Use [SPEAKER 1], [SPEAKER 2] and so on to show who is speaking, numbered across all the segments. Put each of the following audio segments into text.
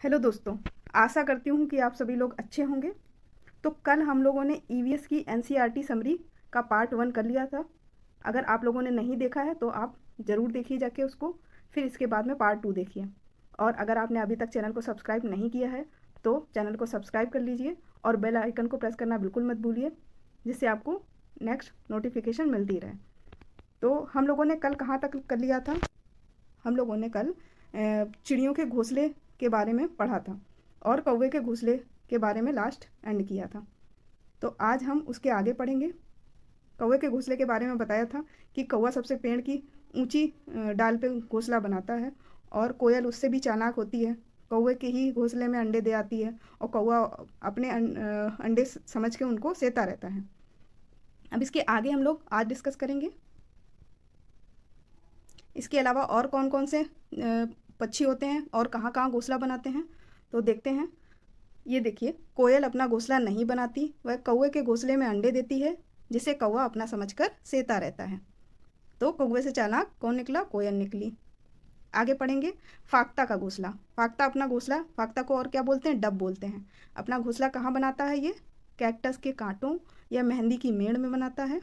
[SPEAKER 1] Hello दोस्तों, आशा करती हूँ कि आप सभी लोग अच्छे होंगे। तो कल हम लोगों ने ईवीएस की एनसीईआरटी समरी का पार्ट 1 कर लिया था। अगर आप लोगों ने नहीं देखा है तो आप ज़रूर देखिए जाके उसको, फिर इसके बाद में पार्ट 2 देखिए। और अगर आपने अभी तक चैनल को सब्सक्राइब नहीं किया है तो चैनल को सब्सक्राइब कर लीजिए और बेल आइकन को प्रेस करना बिल्कुल मत भूलिए, जिससे आपको नेक्स्ट नोटिफिकेशन मिलती रहे। तो हम लोगों ने कल कहाँ तक कर लिया था? हम लोगों ने कल चिड़ियों के घोंसले के बारे में पढ़ा था और कौवे के घोंसले के बारे में लास्ट एंड किया था। तो आज हम उसके आगे पढ़ेंगे। कौवे के घोंसले के बारे में बताया था कि कौवा सबसे पेड़ की ऊंची डाल पे घोंसला बनाता है और कोयल उससे भी चालाक होती है। कौवे के ही घोंसले में अंडे दे आती है और कौवा अपने अंडे समझ के उनको सेता रहता है। अब इसके आगे हम लोग आज डिस्कस करेंगे। इसके अलावा और कौन कौन से पक्षी होते हैं और कहाँ कहाँ घोंसला बनाते हैं, तो देखते हैं। ये देखिए, कोयल अपना घोंसला नहीं बनाती, वह कौवे के घोंसले में अंडे देती है, जिसे कौवा अपना समझकर सेता रहता है। तो कौवे से चालाक कौन निकला? कोयल निकली। आगे पढ़ेंगे। फाख्ता का घोंसला। फाख्ता को और क्या बोलते हैं? डब बोलते हैं। अपना घोंसला कहाँ बनाता है ये? कैक्टस के कांटों या मेहंदी की मेड़ में बनाता है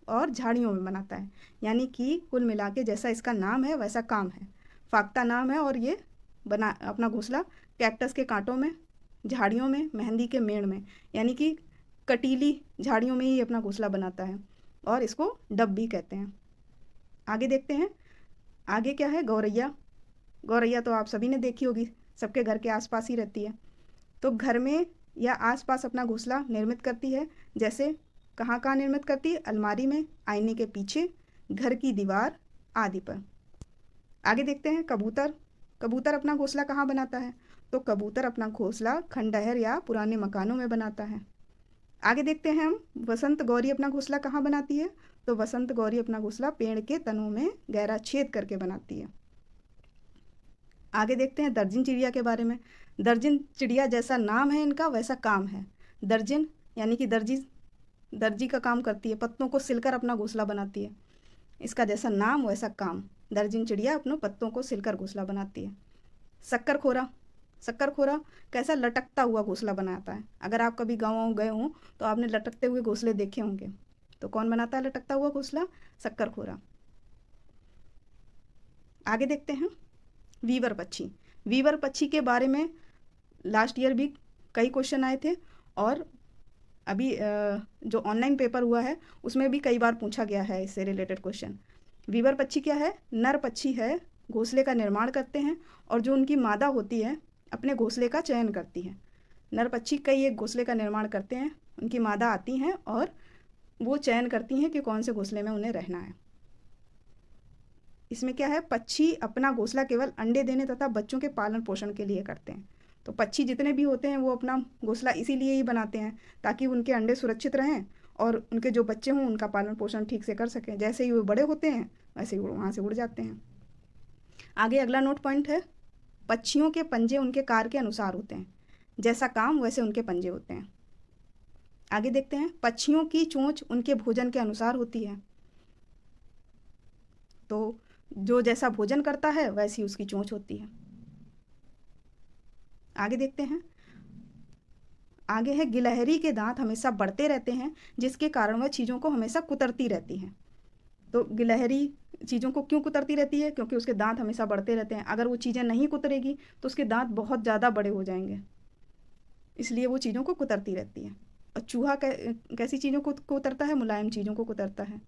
[SPEAKER 1] और झाड़ियों में बनाता है। यानी कि कुल मिला के जैसा इसका नाम है वैसा काम है। फाख्ता नाम है और ये बना अपना घोंसला कैक्टस के कांटों में, झाड़ियों में, मेहंदी के मेड़ में, यानी कि कटीली झाड़ियों में ही अपना घोंसला बनाता है और इसको डब भी कहते हैं। आगे देखते हैं। आगे क्या है? गौरैया। गौरैया तो आप सभी ने देखी होगी, सबके घर के आसपास ही रहती है। तो घर में या आसपास अपना घोंसला निर्मित करती है। जैसे कहाँ कहाँ निर्मित करती है? अलमारी में, आईने के पीछे, घर की दीवार आदि पर। आगे देखते हैं। कबूतर। कबूतर अपना घोंसला कहाँ बनाता है? तो कबूतर अपना घोंसला खंडहर या पुराने मकानों में बनाता है। आगे देखते हैं हम। वसंत गौरी अपना घोंसला कहाँ बनाती है? तो वसंत गौरी अपना घोंसला पेड़ के तनों में गहरा छेद करके बनाती है। आगे देखते हैं दर्जन चिड़िया के बारे में। दर्जन चिड़िया जैसा नाम है इनका वैसा काम है। दर्जन यानी कि दर्जी का काम करती है, पत्तों को सिलकर अपना घोंसला बनाती है। इसका जैसा नाम वैसा काम। दर्जन चिड़िया अपने पत्तों को सिलकर घोंसला बनाती है। शक्करखोरा। शक्करखोरा कैसा लटकता हुआ घोंसला बनाता है। अगर आप कभी गाँव गए हों तो आपने लटकते हुए घोंसले देखे होंगे। तो कौन बनाता है लटकता हुआ घोंसला? शक्करखोरा। आगे देखते हैं। वीवर पक्षी। वीवर पक्षी के बारे में लास्ट ईयर भी कई क्वेश्चन आए थे और अभी जो ऑनलाइन पेपर हुआ है उसमें भी कई बार पूछा गया है इससे रिलेटेड क्वेश्चन। वीवर पक्षी क्या है? नर पक्षी है, घोंसले का निर्माण करते हैं और जो उनकी मादा होती है अपने घोंसले का चयन करती है। नर पक्षी कई एक घोंसले का निर्माण करते हैं, उनकी मादा आती हैं और वो चयन करती हैं कि कौन से घोंसले में उन्हें रहना है। इसमें क्या है? पक्षी अपना घोंसला केवल अंडे देने तथा बच्चों के पालन पोषण के लिए करते हैं। तो पक्षी जितने भी होते हैं वो अपना घोंसला इसीलिए ही बनाते हैं ताकि उनके अंडे सुरक्षित रहें और उनके जो बच्चे हों उनका पालन पोषण ठीक से कर सकें। जैसे ही वो बड़े होते हैं वैसे ही वहाँ से उड़ जाते हैं। आगे अगला नोट पॉइंट है। पक्षियों के पंजे उनके कार्य के अनुसार होते हैं, जैसा काम वैसे उनके पंजे होते हैं। आगे देखते हैं। पक्षियों की चोंच उनके भोजन के अनुसार होती है। तो जो जैसा भोजन करता है वैसी उसकी चोंच होती है। आगे देखते हैं। आगे है गिलहरी के दांत हमेशा बढ़ते रहते हैं, जिसके कारण वह चीज़ों को हमेशा कुतरती रहती है। तो गिलहरी चीज़ों को क्यों कुतरती रहती है? क्योंकि उसके दांत हमेशा बढ़ते रहते हैं। अगर वो चीज़ें नहीं कुतरेगी तो उसके दांत बहुत ज़्यादा बड़े हो जाएंगे, इसलिए वो चीज़ों को कुतरती रहती है। और चूहा कैसी चीज़ों को कुतरता है? मुलायम चीज़ों को कुतरता है।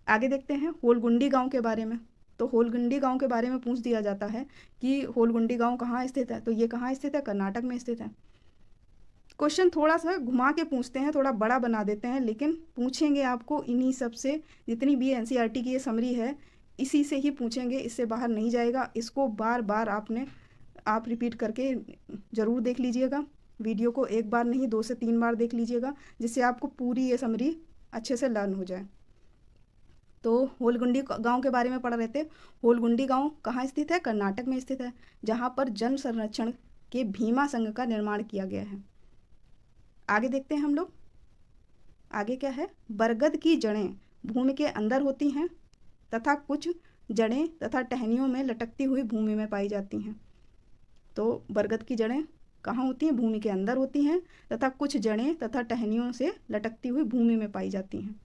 [SPEAKER 1] आगे देखते हैं होलगुंडी गांव के बारे में। तो होलगुंडी गांव के बारे में पूछ दिया जाता है कि होलगुंडी गांव कहाँ स्थित है? तो ये कहाँ स्थित है? कर्नाटक में स्थित है। क्वेश्चन थोड़ा सा घुमा के पूछते हैं, थोड़ा बड़ा बना देते हैं, लेकिन पूछेंगे आपको इन्हीं सब से। जितनी भी एनसीईआरटी की ये समरी है इसी से ही पूछेंगे, इससे बाहर नहीं जाएगा। इसको बार बार आप रिपीट करके ज़रूर देख लीजिएगा। वीडियो को एक बार नहीं 2 से 3 बार देख लीजिएगा, जिससे आपको पूरी ये समरी अच्छे से लर्न हो जाए। तो होलगुंडी गांव के बारे में पढ़ रहे थे। होलगुंडी गांव कहाँ स्थित है? कर्नाटक में स्थित है, जहाँ पर जल संरक्षण के भीमा संघ का निर्माण किया गया है। आगे देखते हैं हम लोग। आगे क्या है? बरगद की जड़ें भूमि के अंदर होती हैं तथा कुछ जड़ें तथा टहनियों में लटकती हुई भूमि में पाई जाती हैं। तो बरगद की जड़ें कहाँ होती हैं? भूमि के अंदर होती हैं तथा कुछ जड़ें तथा टहनियों से लटकती हुई भूमि में पाई जाती हैं।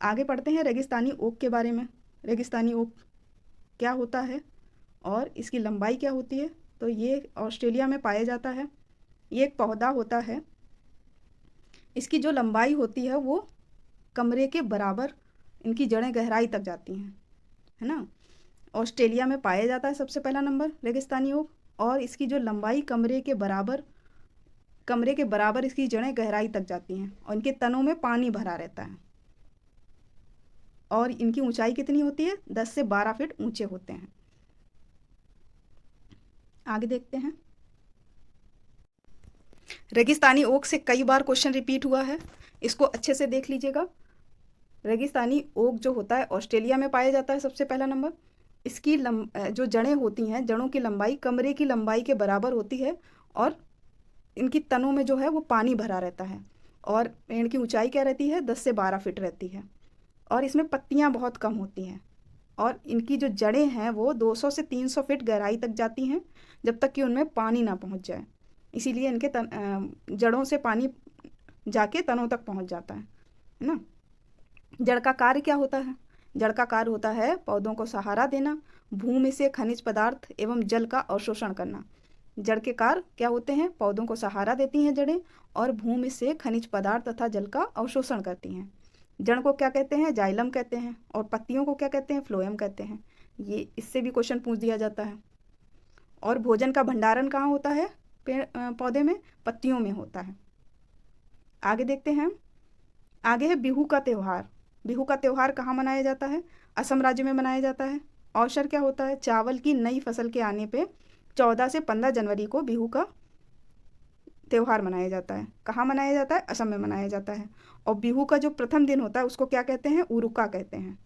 [SPEAKER 1] आगे पढ़ते हैं रेगिस्तानी ओक के बारे में। रेगिस्तानी ओक क्या होता है और इसकी लंबाई क्या होती है? तो ये ऑस्ट्रेलिया में पाया जाता है। ये एक पौधा होता है। इसकी जो लंबाई होती है वो कमरे के बराबर इनकी जड़ें गहराई तक जाती हैं, है ना। ऑस्ट्रेलिया में पाया जाता है सबसे पहला नंबर रेगिस्तानी ओक, और इसकी जो लंबाई कमरे के बराबर इसकी जड़ें गहराई तक जाती हैं और इनके तनों में पानी भरा रहता है। और इनकी ऊंचाई कितनी होती है? 10 से 12 फीट ऊंचे होते हैं। आगे देखते हैं। रेगिस्तानी ओक से कई बार क्वेश्चन रिपीट हुआ है, इसको अच्छे से देख लीजिएगा। रेगिस्तानी ओक जो होता है ऑस्ट्रेलिया में पाया जाता है सबसे पहला नंबर। इसकी जो जड़ें होती हैं, जड़ों की लंबाई कमरे की लंबाई के बराबर होती है और इनकी तनों में जो है वो पानी भरा रहता है। और पेड़ की ऊंचाई क्या रहती है? 10 से 12 फीट रहती है। और इसमें पत्तियां बहुत कम होती हैं और इनकी जो जड़ें हैं वो 200 से 300 फीट गहराई तक जाती हैं जब तक कि उनमें पानी ना पहुंच जाए। इसीलिए इनके जड़ों से पानी जाके तनों तक पहुंच जाता है ना। जड़ का कार्य क्या होता है? जड़ का कार्य होता है पौधों को सहारा देना, भूमि से खनिज पदार्थ एवं जल का अवशोषण करना। जड़ के कार्य क्या होते हैं? पौधों को सहारा देती हैं जड़ें और भूमि से खनिज पदार्थ तथा जल का अवशोषण करती हैं। जड़ को क्या कहते हैं? जाइलम कहते हैं। और पत्तियों को क्या कहते हैं? फ्लोएम कहते हैं। ये इससे भी क्वेश्चन पूछ दिया जाता है। और भोजन का भंडारण कहाँ होता है? पौधे में पत्तियों में होता है। आगे देखते हैं। आगे है बिहू का त्यौहार। बिहू का त्यौहार कहाँ मनाया जाता है? असम राज्य में मनाया जाता है। अवसर क्या होता है? चावल की नई फसल के आने पे 14 से 15 जनवरी को बिहू का त्यौहार मनाया जाता है। कहाँ मनाया जाता है? असम में मनाया जाता है। और बिहू का जो प्रथम दिन होता है उसको क्या कहते हैं? उरुका कहते हैं।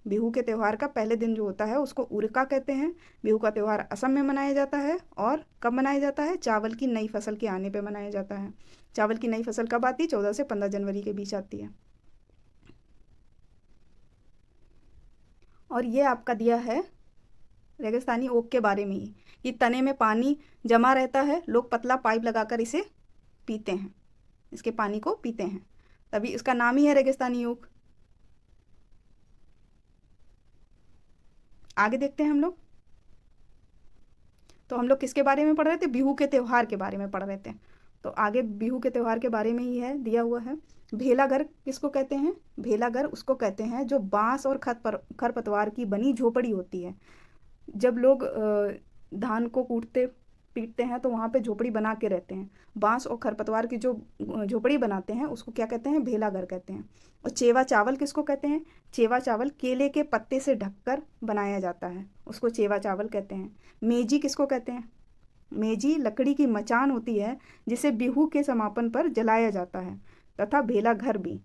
[SPEAKER 1] बिहू के त्यौहार का पहले दिन जो होता है उसको उरुका कहते हैं। बिहू का त्यौहार असम में मनाया जाता है। और कब मनाया जाता है? चावल की नई फसल के आने पे मनाया जाता है। चावल की नई फसल कब आती है? 14 से 15 जनवरी के बीच आती है। और ये आपका दिया है रेगिस्तानी ओक के बारे में ही कि तने में पानी जमा रहता है, लोग पतला पाइप लगाकर इसे पीते हैं, इसके पानी को पीते हैं, तभी इसका नाम ही है रेगिस्तानी ओक। आगे देखते हैं हम लोग। तो हम लोग किसके बारे में पढ़ रहे थे? बिहू के त्यौहार के बारे में पढ़ रहे थे। तो आगे बिहू के त्यौहार के बारे में ही है, दिया हुआ है। भेलाघर किसको कहते हैं? भेलाघर उसको कहते हैं जो बांस और खरपतवार की बनी झोपड़ी होती है। जब लोग धान को कूटते पीटते हैं तो वहाँ पे झोपड़ी बना के रहते हैं। बांस और खरपतवार की जो झोपड़ी बनाते हैं उसको क्या कहते हैं? भेलाघर कहते हैं। और चेवा चावल किसको कहते हैं? चेवा चावल केले के पत्ते से ढककर बनाया जाता है, उसको चेवा चावल कहते हैं। मेजी किसको कहते हैं? मेजी लकड़ी की मचान होती है जिसे बिहू के समापन पर जलाया जाता है। तथा भेला घर भी,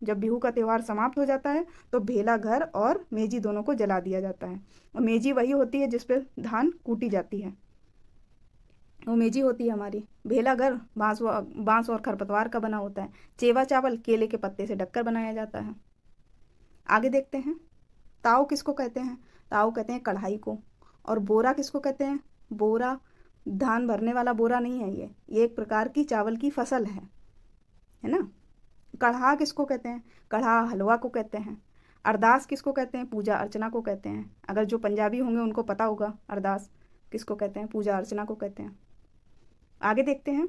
[SPEAKER 1] जब बिहू का त्यौहार समाप्त हो जाता है तो भेला घर और मेजी दोनों को जला दिया जाता है। और मेजी वही होती है जिस पे धान कूटी जाती है, वो मेजी होती है हमारी। भेला घर बांस और खरपतवार का बना होता है। चेवा चावल केले के पत्ते से ढककर बनाया जाता है। आगे देखते हैं। ताव किसको कहते हैं? ताव कहते हैं कढ़ाई को। और बोरा किसको कहते हैं? बोरा धान भरने वाला बोरा नहीं है, ये एक प्रकार की चावल की फसल है ना। कढ़ा किसको कहते हैं? कढ़ा हलवा को कहते हैं। अरदास किसको कहते हैं? पूजा अर्चना को कहते हैं। अगर जो पंजाबी होंगे उनको पता होगा अरदास किसको कहते हैं? पूजा अर्चना को कहते हैं। आगे देखते हैं।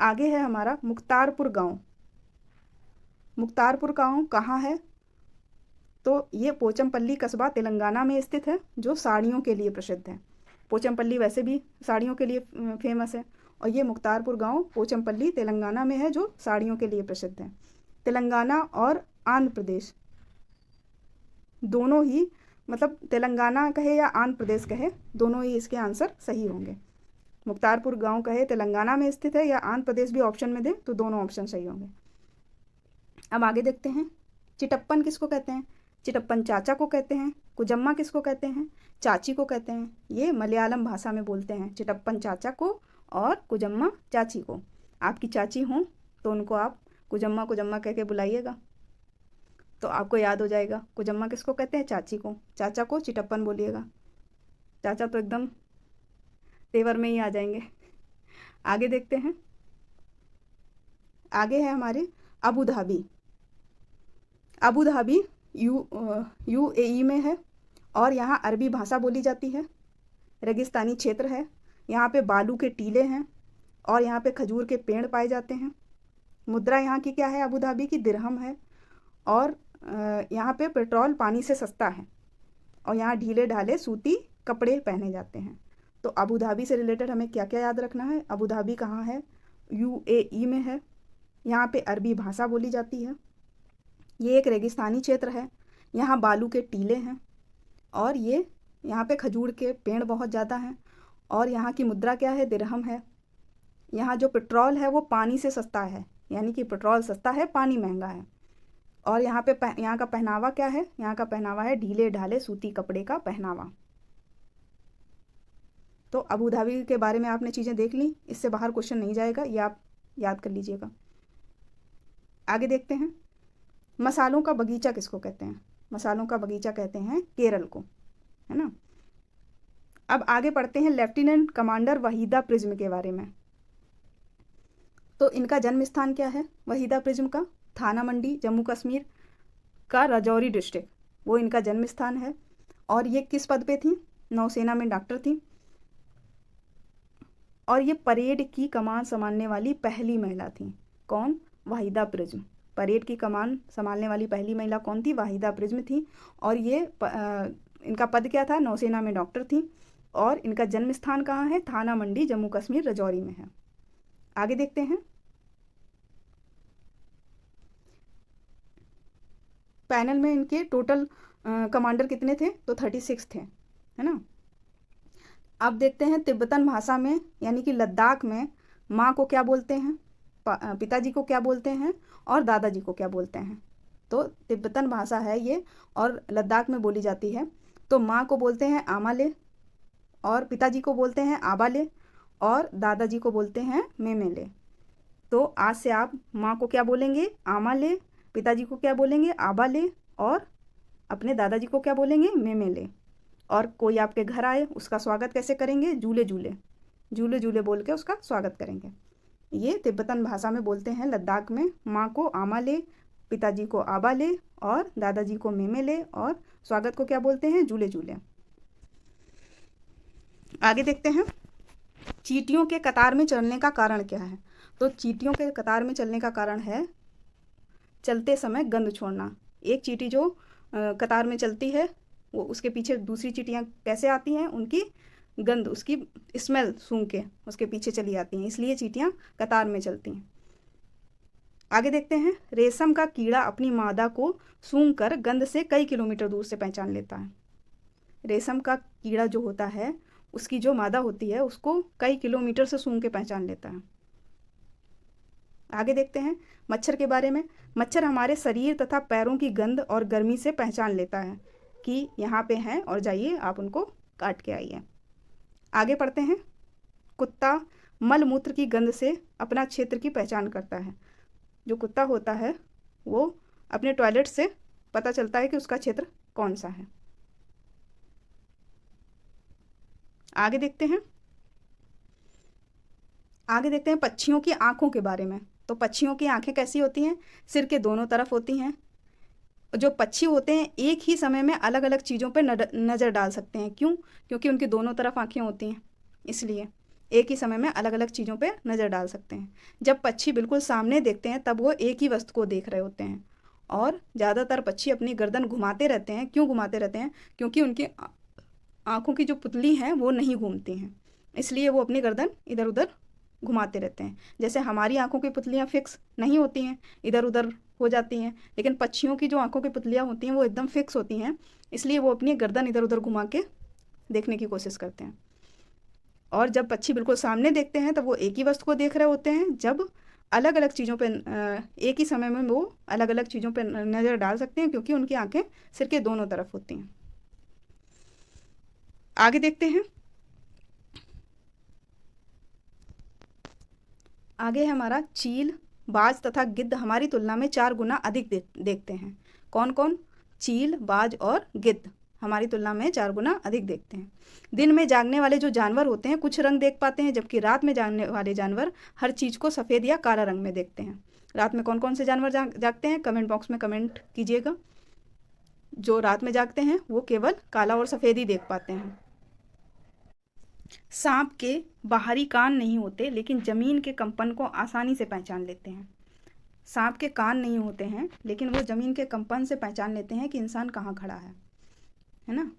[SPEAKER 1] आगे है हमारा मुख्तारपुर गांव। मुख्तारपुर गांव कहाँ है? तो ये पोचमपल्ली कस्बा तेलंगाना में स्थित है, जो साड़ियों के लिए प्रसिद्ध है। पोचमपल्ली वैसे भी साड़ियों के लिए फेमस है, और ये मुख्तारपुर गांव पोचमपल्ली तेलंगाना में है, जो साड़ियों के लिए प्रसिद्ध है। तेलंगाना और आंध्र प्रदेश दोनों ही, मतलब तेलंगाना कहे या आंध्र प्रदेश कहे, दोनों ही इसके आंसर सही होंगे। मुख्तारपुर गांव कहे तेलंगाना में स्थित है या आंध्र प्रदेश भी ऑप्शन में दे तो दोनों ऑप्शन सही होंगे। अब आगे देखते हैं। चिटप्पन किसको कहते हैं? चिटप्पन चाचा को कहते हैं। कुजम्मा किसको कहते हैं? चाची को कहते हैं। ये मलयालम भाषा में बोलते हैं, चिटप्पन चाचा को और कुजम्मा चाची को। आपकी चाची हों तो उनको आप कुजम्मा कुजम्मा कह के बुलाइएगा तो आपको याद हो जाएगा। कुजम्मा किसको कहते हैं? चाची को। चाचा को चिटप्पन बोलिएगा। चाचा तो एकदम तेवर में ही आ जाएंगे। आगे देखते हैं। आगे है हमारे Abu Dhabi. Abu Dhabi UAE में है और यहाँ अरबी भाषा बोली जाती है। रेगिस्तानी क्षेत्र है, यहाँ पे बालू के टीले हैं और यहाँ पे खजूर के पेड़ पाए जाते हैं। मुद्रा यहाँ की क्या है? अबू धाबी की दिरहम है और यहाँ पे पेट्रोल पानी से सस्ता है और यहाँ ढीले ढाले सूती कपड़े पहने जाते हैं। तो अबू धाबी से रिलेटेड हमें क्या क्या याद रखना है? अबू धाबी कहाँ है? यूएई में है। यहाँ पे अरबी भाषा बोली जाती है। ये एक रेगिस्तानी क्षेत्र है, यहाँ बालू के टीले हैं और ये यहाँ पे खजूर के पेड़ बहुत ज़्यादा हैं और यहाँ की मुद्रा क्या है? दिरहम है। यहाँ जो पेट्रोल है वो पानी से सस्ता है, यानी कि पेट्रोल सस्ता है, पानी महंगा है। और यहाँ पे यहाँ का पहनावा क्या है? यहाँ का पहनावा है ढीले ढाले सूती कपड़े का पहनावा। तो अबू धाबी के बारे में आपने चीज़ें देख ली, इससे बाहर क्वेश्चन नहीं जाएगा, ये आप याद कर लीजिएगा। आगे देखते हैं। मसालों का बगीचा किसको कहते हैं? मसालों का बगीचा कहते हैं केरल को, है ना। अब आगे पढ़ते हैं लेफ्टिनेंट कमांडर वहीदा प्रिज्म के बारे में। तो इनका जन्म स्थान क्या है? वहीदा प्रिज्म का थाना मंडी, जम्मू कश्मीर का राजौरी डिस्ट्रिक्ट, वो इनका जन्म स्थान है। और ये किस पद पे थी? नौसेना में डॉक्टर थी और ये परेड की कमान संभालने वाली पहली महिला थी। कौन? वहीदा प्रिज्म। परेड की कमान संभालने वाली पहली महिला कौन थी? वहीदा प्रिज्म थी। और ये इनका पद क्या था? नौसेना में डॉक्टर थी और इनका जन्म स्थान कहाँ है? थाना मंडी, जम्मू कश्मीर, राजौरी में है। आगे देखते हैं। पैनल में इनके टोटल कमांडर कितने थे? तो 36 थे, है ना। अब देखते हैं तिब्बतन भाषा में, यानी कि लद्दाख में माँ को क्या बोलते हैं, पिताजी को क्या बोलते हैं और दादाजी को क्या बोलते हैं। तो तिब्बतन भाषा है ये और लद्दाख में बोली जाती है। तो माँ को बोलते हैं आमाले और पिताजी को बोलते हैं आबाले और दादाजी को बोलते हैं मेमेले। तो आज से आप माँ को क्या बोलेंगे? आमाले, पिताजी को क्या बोलेंगे? आबाले और अपने दादाजी को क्या बोलेंगे? मेमेले। और कोई आपके घर आए उसका स्वागत कैसे करेंगे? जूले जूले, जूले जूले बोल के उसका स्वागत करेंगे। ये तिब्बतन भाषा में बोलते हैं लद्दाख में। माँ को आमाले, पिताजी को आबाले और दादाजी को मेमेले और स्वागत को क्या बोलते हैं? जूले जूले। आगे देखते हैं। चींटियों के कतार में चलने का कारण क्या है? तो चींटियों के कतार में चलने का कारण है चलते समय गंध छोड़ना। एक चींटी जो कतार में चलती है वो उसके पीछे दूसरी चींटियाँ कैसे आती हैं? उनकी गंध, उसकी स्मेल सूंघ के उसके पीछे चली आती हैं, इसलिए चींटियाँ कतार में चलती हैं। आगे देखते हैं। रेशम का कीड़ा अपनी मादा को सूंघकर गंध से कई किलोमीटर दूर से पहचान लेता है। रेशम का कीड़ा जो होता है उसकी जो मादा होती है उसको कई किलोमीटर से सूंघ के पहचान लेता है। आगे देखते हैं मच्छर के बारे में। मच्छर हमारे शरीर तथा पैरों की गंध और गर्मी से पहचान लेता है कि यहाँ पे हैं और जाइए आप उनको काट के आइए। आगे पढ़ते हैं। कुत्ता मलमूत्र की गंध से अपना क्षेत्र की पहचान करता है। जो कुत्ता होता है वो अपने टॉयलेट से पता चलता है कि उसका क्षेत्र कौन सा है। आगे देखते हैं। आगे देखते हैं पक्षियों की आंखों के बारे में। तो पक्षियों की आंखें कैसी होती हैं? सिर के दोनों तरफ होती हैं। जो पक्षी होते हैं एक ही समय में अलग अलग चीज़ों पर नज़र डाल सकते हैं। क्यों? क्योंकि उनकी दोनों तरफ आंखें होती हैं, इसलिए एक ही समय में अलग अलग चीज़ों पर नज़र डाल सकते हैं। जब पक्षी बिल्कुल सामने देखते हैं तब वो एक ही वस्तु को देख रहे होते हैं और ज़्यादातर पक्षी अपनी गर्दन घुमाते रहते हैं। क्यों घुमाते रहते हैं? क्योंकि उनकी आँखों की जो पुतली हैं वो नहीं घूमती हैं, इसलिए वो अपनी गर्दन इधर उधर घुमाते रहते हैं। जैसे हमारी आंखों की पुतलियाँ फिक्स नहीं होती हैं, इधर उधर हो जाती हैं, लेकिन पक्षियों की जो आंखों की पुतलियाँ होती हैं वो एकदम फिक्स होती हैं, इसलिए वो अपनी गर्दन इधर उधर घुमा के देखने की कोशिश करते हैं। और जब पक्षी बिल्कुल सामने देखते हैं तब वो एक ही वस्तु को देख रहे होते हैं। जब अलग अलग चीज़ों पर एक ही समय में वो अलग अलग चीज़ों पर नज़र डाल सकते हैं क्योंकि उनकी आंखें सिर के दोनों तरफ होती हैं। आगे देखते हैं। आगे है हमारा चील, बाज तथा गिद्ध हमारी तुलना में 4 गुना अधिक देखते हैं। कौन कौन? चील, बाज और गिद्ध हमारी तुलना में 4 गुना अधिक देखते हैं। दिन में जागने वाले जो जानवर होते हैं कुछ रंग देख पाते हैं, जबकि रात में जागने वाले जानवर हर चीज़ को सफ़ेद या काला रंग में देखते हैं। रात में कौन कौन से जानवर जागते हैं, कमेंट बॉक्स में कमेंट कीजिएगा। जो रात में जागते हैं वो केवल काला और सफ़ेद ही देख पाते हैं। सांप के बाहरी कान नहीं होते, लेकिन ज़मीन के कंपन को आसानी से पहचान लेते हैं। सांप के कान नहीं होते हैं, लेकिन वो ज़मीन के कंपन से पहचान लेते हैं कि इंसान कहाँ खड़ा है ना।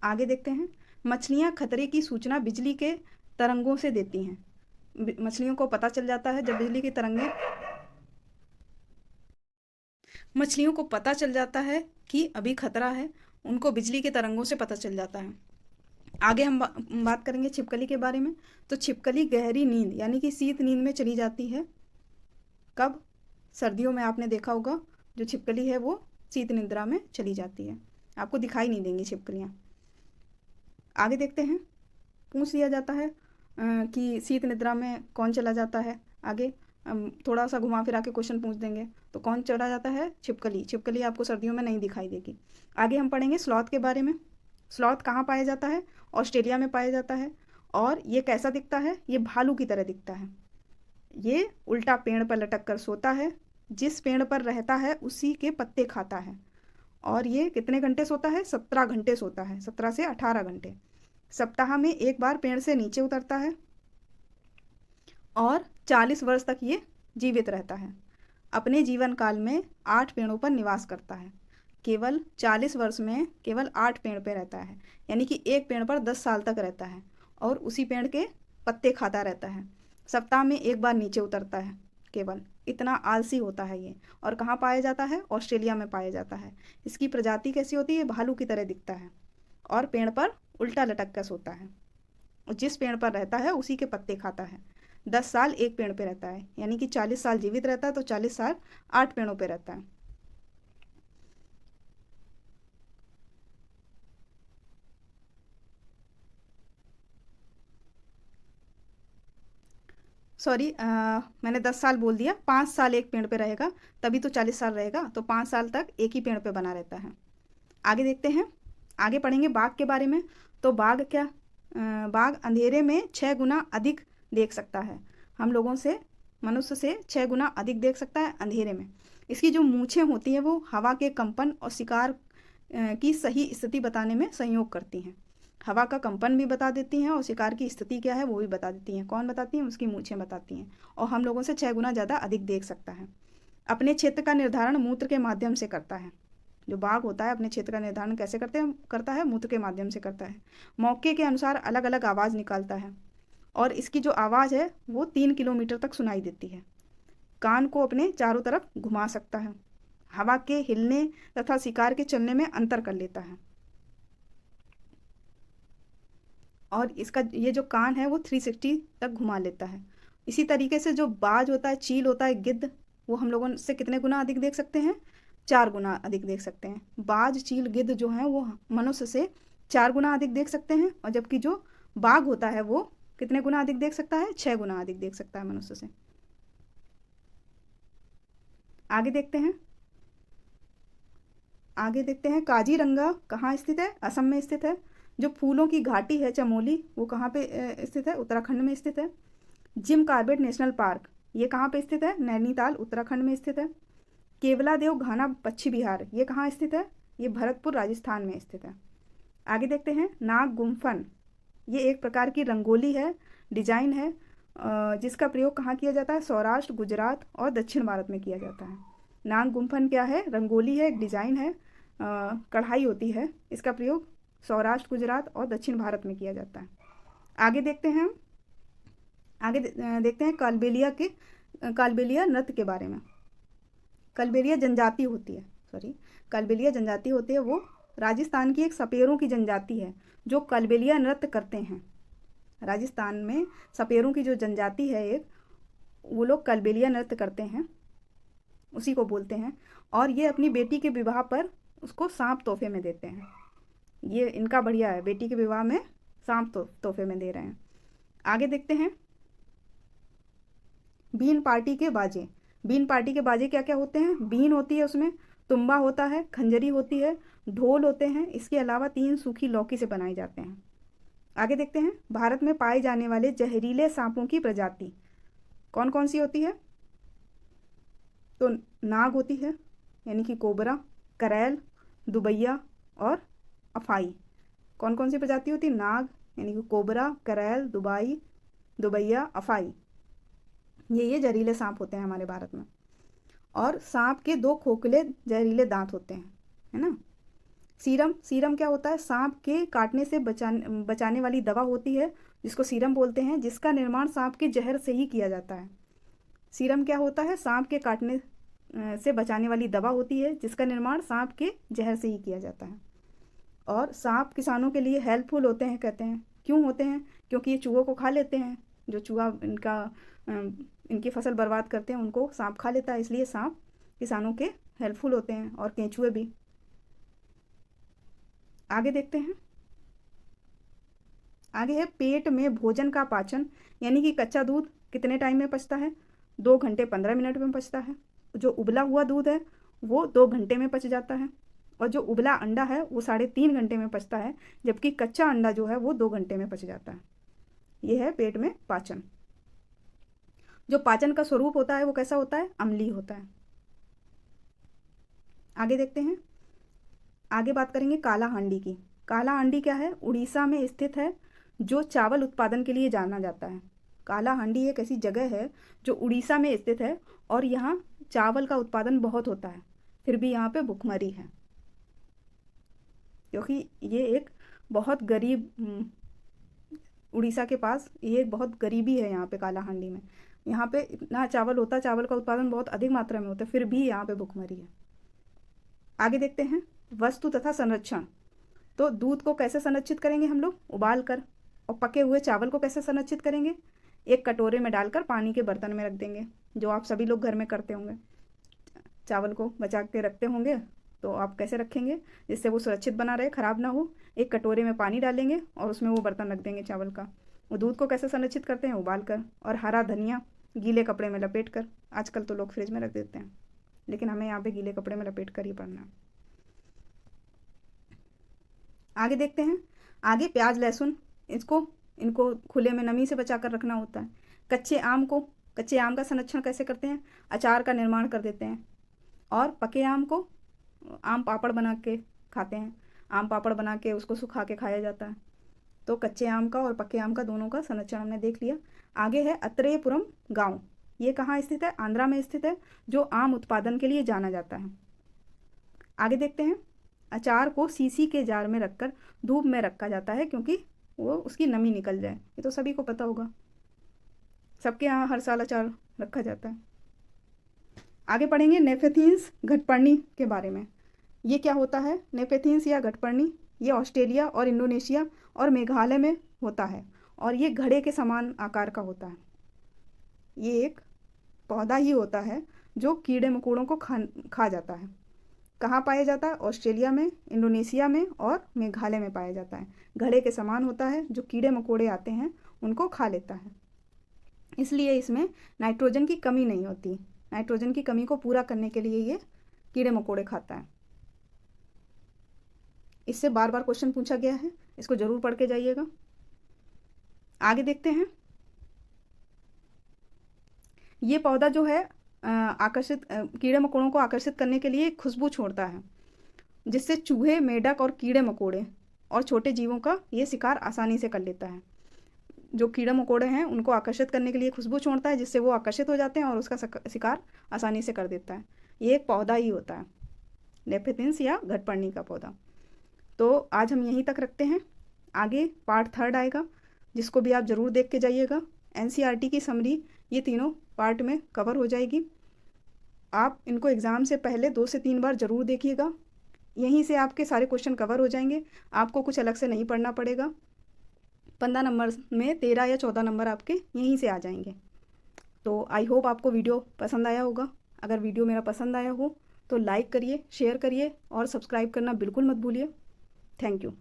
[SPEAKER 1] आगे देखते हैं, मछलियाँ खतरे की सूचना बिजली के तरंगों से देती हैं। मछलियों को पता चल जाता है जब बिजली की तरंगें, मछलियों को पता चल जाता है कि अभी खतरा है, उनको बिजली के तरंगों से पता चल जाता है। आगे हम बात करेंगे छिपकली के बारे में। तो छिपकली गहरी नींद यानी कि शीत नींद में चली जाती है। कब? सर्दियों में आपने देखा होगा जो छिपकली है वो शीत निद्रा में चली जाती है, आपको दिखाई नहीं देंगी छिपकलियाँ। आगे देखते हैं, पूछ लिया जाता है कि शीत निद्रा में कौन चला जाता है। आगे थोड़ा सा घुमा फिरा के क्वेश्चन पूछ देंगे, तो कौन चला जाता है? छिपकली। छिपकली आपको सर्दियों में नहीं दिखाई देगी। आगे हम पढ़ेंगे स्लॉथ के बारे में। स्लॉथ कहाँ पाया जाता है? ऑस्ट्रेलिया में पाया जाता है। और ये कैसा दिखता है? ये भालू की तरह दिखता है। ये उल्टा पेड़ पर लटक कर सोता है, जिस पेड़ पर रहता है उसी के पत्ते खाता है। और ये कितने घंटे सोता है? 17 घंटे सोता है, 17 से 18 घंटे। सप्ताह में एक बार पेड़ से नीचे उतरता है और 40 वर्ष तक ये जीवित रहता है। अपने जीवन काल में 8 पेड़ों पर निवास करता है। केवल 40 वर्ष में केवल 8 पेड़ पे रहता है, यानी कि एक पेड़ पर 10 साल तक रहता है और उसी पेड़ के पत्ते खाता रहता है। सप्ताह में एक बार नीचे उतरता है, केवल इतना आलसी होता है ये। और कहाँ पाया जाता है? ऑस्ट्रेलिया में पाया जाता है। इसकी प्रजाति कैसी होती है? भालू की तरह दिखता है और पेड़ पर उल्टा लटक कर सोता है। और जिस पेड़ पर रहता है उसी के पत्ते खाता है। 10 साल एक पेड़ पे रहता है, यानी कि 40 साल जीवित रहता है, तो 40 साल 8 पेड़ों पे रहता है। सॉरी, मैंने 10 साल बोल दिया। 5 साल एक पेड़ पे रहेगा, तभी तो 40 साल रहेगा, तो 5 साल तक एक ही पेड़ पे बना रहता है। आगे देखते हैं, आगे पढ़ेंगे बाघ के बारे में। तो बाघ क्या? बाघ अंधेरे में 6 गुना अधिक देख सकता है। हम लोगों से, मनुष्य से 6 गुना अधिक देख सकता है अंधेरे में। इसकी जो मूछें होती हैं वो हवा के कंपन और शिकार की सही स्थिति बताने में सहयोग करती हैं। हवा का कंपन भी बता देती हैं और शिकार की स्थिति क्या है वो भी बता देती हैं। कौन बताती हैं? उसकी मूछें बताती हैं। और हम लोगों से 6 गुना ज़्यादा अधिक देख सकता है। अपने क्षेत्र का निर्धारण मूत्र के माध्यम से करता है। जो बाघ होता है अपने क्षेत्र का निर्धारण कैसे करता है? मूत्र के माध्यम से करता है। मौके के अनुसार अलग अलग आवाज़ निकालता है और इसकी जो आवाज़ है वो 3 किलोमीटर तक सुनाई देती है। कान को अपने चारों तरफ घुमा सकता है। हवा के हिलने तथा शिकार के चलने में अंतर कर लेता है। और इसका ये जो कान है वो 360 तक घुमा लेता है। इसी तरीके से जो बाज होता है, चील होता है, गिद्ध, वो हम लोगों से कितने गुना अधिक देख सकते हैं? 4 गुना अधिक देख सकते हैं। बाज, चील, गिद्ध जो हैं वो मनुष्य से 4 गुना अधिक देख सकते हैं, और जबकि जो बाघ होता है वो कितने गुना अधिक देख सकता है? 6 गुना अधिक देख सकता है मनुष्य से। आगे देखते हैं, आगे देखते हैं काजीरंगा कहाँ स्थित है? असम में स्थित है। जो फूलों की घाटी है चमोली, वो कहाँ पे स्थित है? उत्तराखंड में स्थित है। जिम कॉर्बेट नेशनल पार्क, ये कहाँ पे स्थित है? नैनीताल, उत्तराखंड में स्थित है। केवलादेव घाना पक्षी विहार, ये कहाँ स्थित है? ये भरतपुर, राजस्थान में स्थित है। आगे देखते हैं नाग गुम्फन, ये एक प्रकार की रंगोली है, डिजाइन है, जिसका प्रयोग कहाँ किया जाता है? सौराष्ट्र, गुजरात और दक्षिण भारत में किया जाता है। नाग गुम्फन क्या है? रंगोली है, एक डिजाइन है, कढ़ाई होती है। इसका प्रयोग सौराष्ट्र, गुजरात और दक्षिण भारत में किया जाता है। आगे देखते हैं, आगे देखते हैं कालबेलिया नृत्य के बारे में। कालबेलिया जनजाति होती है, कालबेलिया जनजाति होती है, वो राजस्थान की एक सपेरों की जनजाति है जो कालबेलिया नृत्य करते हैं। राजस्थान में सपेरों की जो जनजाति है एक, वो लोग कालबेलिया नृत्य करते हैं, उसी को बोलते हैं। और ये अपनी बेटी के विवाह पर उसको सांप तोहफे में देते हैं। ये इनका बढ़िया है, बेटी के विवाह में सांप तोहफे में दे रहे हैं। आगे देखते हैं बीन पार्टी के बाजे। बीन पार्टी के बाजे क्या क्या होते हैं? बीन होती है उसमें, तुम्बा होता है, खंजरी होती है, ढोल होते हैं। इसके अलावा 3 सूखी लौकी से बनाए जाते हैं। आगे देखते हैं, भारत में पाए जाने वाले जहरीले सांपों की प्रजाति कौन कौन सी होती है? तो नाग होती है, यानी कि कोबरा, करैल, दुबैया और अफाई। कौन कौन सी प्रजाति होती है? नाग यानी कि कोबरा, करैल, दुबैया, अफाई। ये जहरीले सांप होते हैं हमारे भारत में। और सांप के 2 खोखले जहरीले दांत होते हैं, है ना। सीरम क्या होता है? सांप के काटने से बचाने वाली दवा होती है, जिसको सीरम बोलते हैं, जिसका निर्माण सांप के जहर से ही किया जाता है। सीरम क्या होता है? सांप के काटने से बचाने वाली दवा होती है, जिसका निर्माण सांप के जहर से ही किया जाता है। और सांप किसानों के लिए हेल्पफुल होते हैं, कहते हैं। क्यों होते हैं? क्योंकि ये चूहों को खा लेते हैं। जो चूहा इनकी फसल बर्बाद करते हैं, उनको सांप खा लेता है, इसलिए सांप किसानों के हेल्पफुल होते हैं, और केंचुए भी। आगे देखते हैं, आगे है पेट में भोजन का पाचन, यानी कि कच्चा दूध कितने टाइम में पचता है? 2 घंटे 15 मिनट में पचता है। जो उबला हुआ दूध है वो 2 घंटे में पच जाता है, और जो उबला अंडा है वो 3.5 घंटे में पचता है, जबकि कच्चा अंडा जो है वो 2 घंटे में पच जाता है। ये है पेट में पाचन। जो पाचन का स्वरूप होता है वो कैसा होता है? अम्लीय होता है। आगे देखते हैं, आगे बात करेंगे काला हांडी की। काला हांडी क्या है? उड़ीसा में स्थित है, जो चावल उत्पादन के लिए जाना जाता है। काला हांडी एक ऐसी जगह है जो उड़ीसा में स्थित है, और यहाँ चावल का उत्पादन बहुत होता है, फिर भी यहाँ पे भुखमरी है, क्योंकि ये एक बहुत गरीब उड़ीसा के पास ये एक बहुत गरीबी है यहाँ पे काला हांडी में। यहाँ पे इतना चावल होता है, चावल का उत्पादन बहुत अधिक मात्रा में होता है, फिर भी यहाँ पे भुखमरी है। आगे देखते हैं, वस्तु तथा संरक्षण। तो दूध को कैसे संरक्षित करेंगे हम लोग? उबाल कर। और पके हुए चावल को कैसे संरक्षित करेंगे? एक कटोरे में डालकर पानी के बर्तन में रख देंगे, जो आप सभी लोग घर में करते होंगे। चावल को बचा के रखते होंगे, तो आप कैसे रखेंगे जिससे वो सुरक्षित बना रहे, ख़राब ना हो? एक कटोरे में पानी डालेंगे और उसमें वो बर्तन रख देंगे चावल का। वो दूध को कैसे संरक्षित करते हैं? उबाल कर। और हरा धनिया गीले कपड़े में लपेट कर। आजकल तो लोग फ्रिज में रख देते हैं, लेकिन हमें यहाँ पे गीले कपड़े में लपेट कर ही पड़ना है। आगे देखते हैं, आगे प्याज लहसुन, इनको खुले में नमी से बचा कर रखना होता है। कच्चे आम का संरक्षण कैसे करते हैं? अचार का निर्माण कर देते हैं। और पके आम को आम पापड़ बना के खाते हैं। आम पापड़ बना के उसको सुखा के खाया जाता है। तो कच्चे आम का और पके आम का दोनों का संरक्षण हमने देख लिया। आगे है अत्रेयपुरम गांव। ये कहाँ स्थित है? आंध्रा में स्थित है, जो आम उत्पादन के लिए जाना जाता है। आगे देखते हैं, अचार को सीसी के जार में रखकर धूप में रखा जाता है, क्योंकि वो उसकी नमी निकल जाए। ये तो सभी को पता होगा, सबके यहाँ हर साल अचार रखा जाता है। आगे पढ़ेंगे नेफेथीन्स घटपर्णी के बारे में। ये क्या होता है? नेफेथीन्स या घटपर्णी ये ऑस्ट्रेलिया और इंडोनेशिया और मेघालय में होता है, और ये घड़े के समान आकार का होता है। ये एक पौधा ही होता है जो कीड़े मकोड़ों को खा जाता है। कहाँ पाया जाता है? ऑस्ट्रेलिया में, इंडोनेशिया में और मेघालय में पाया जाता है। घड़े के समान होता है, जो कीड़े मकोड़े आते हैं उनको खा लेता है, इसलिए इसमें नाइट्रोजन की कमी नहीं होती। नाइट्रोजन की कमी को पूरा करने के लिए ये कीड़े मकोड़े खाता है। इससे बार बार क्वेश्चन पूछा गया है, इसको जरूर पढ़ के जाइएगा। आगे देखते हैं, ये पौधा जो है कीड़े मकोड़ों को आकर्षित करने के लिए खुशबू छोड़ता है, जिससे चूहे, मेंढक और कीड़े मकोड़े और छोटे जीवों का ये शिकार आसानी से कर लेता है। जो कीड़े मकोड़े हैं उनको आकर्षित करने के लिए खुशबू छोड़ता है, जिससे वो आकर्षित हो जाते हैं और उसका शिकार आसानी से कर देता है। ये एक पौधा ही होता है, नेफेथिन्स या घटपर्णी का पौधा। तो आज हम यहीं तक रखते हैं। आगे पार्ट 3 आएगा, जिसको भी आप ज़रूर देख के जाइएगा। NCERT की समरी ये तीनों पार्ट में कवर हो जाएगी। आप इनको एग्ज़ाम से पहले 2 से 3 बार ज़रूर देखिएगा, यहीं से आपके सारे क्वेश्चन कवर हो जाएंगे। आपको कुछ अलग से नहीं पढ़ना पड़ेगा। 15 नंबर में 13 या 14 नंबर आपके यहीं से आ जाएंगे। तो आई होप आपको वीडियो पसंद आया होगा। अगर वीडियो मेरा पसंद आया हो तो लाइक करिए, शेयर करिए और सब्सक्राइब करना बिल्कुल मत भूलिए। Thank you.